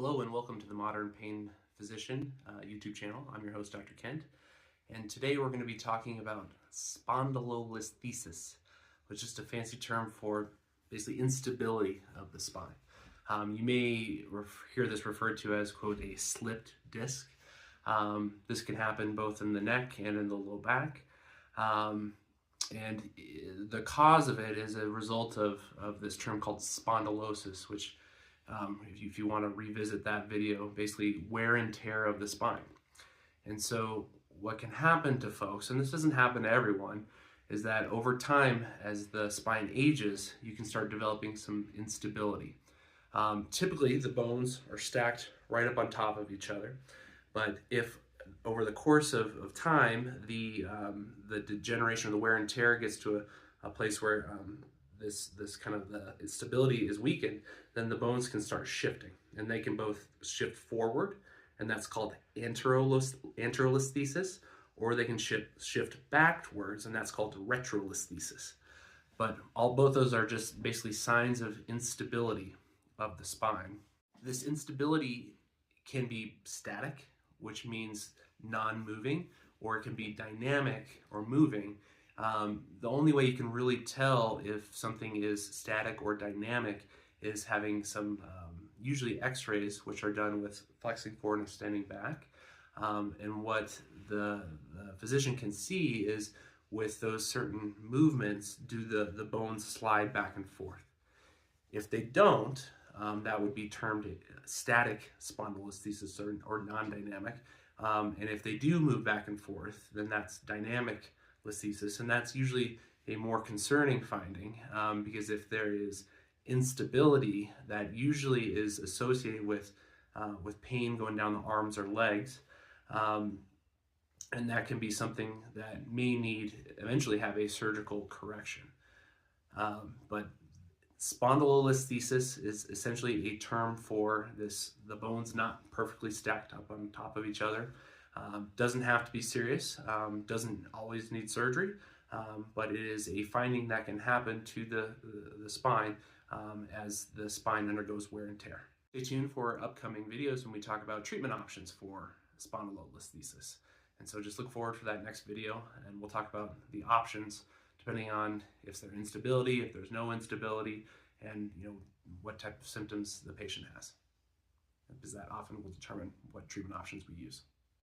Hello and welcome to the Modern Pain Physician YouTube channel. I'm your host, Dr. Kent, and today we're going to be talking about spondylolisthesis, which is just a fancy term for basically instability of the spine. You may hear this referred to as, quote, a slipped disc. This can happen both in the neck and in the low back. And the cause of it is a result of this term called spondylosis, which if you want to revisit that video, basically wear and tear of the spine. And so what can happen to folks, and this doesn't happen to everyone, is that over time, as the spine ages, you can start developing some instability. Typically, the bones are stacked right up on top of each other, but if over the course of time, the degeneration or the wear and tear gets to a place where this kind of the stability is weakened, then the bones can start shifting, and they can both shift forward, and that's called anterolisthesis, or they can shift backwards, and that's called retrolisthesis. But both those are just basically signs of instability of the spine. This instability can be static, which means non-moving, or it can be dynamic or moving. The only way you can really tell if something is static or dynamic is having some, usually x-rays, which are done with flexing forward and extending back. And what the physician can see is with those certain movements, do the bones slide back and forth. If they don't, that would be termed static spondylolisthesis or non-dynamic. And if they do move back and forth, then that's dynamic listhesis, and that's usually a more concerning finding, because if there is instability, that usually is associated with pain going down the arms or legs, and that can be something that may need eventually have a surgical correction. But spondylolisthesis is essentially a term for the bones not perfectly stacked up on top of each other. Doesn't have to be serious, doesn't always need surgery, but it is a finding that can happen to the spine as the spine undergoes wear and tear. Stay tuned for upcoming videos when we talk about treatment options for spondylolisthesis. And so just look forward for that next video, and we'll talk about the options depending on if there's instability, if there's no instability, and what type of symptoms the patient has, because that often will determine what treatment options we use.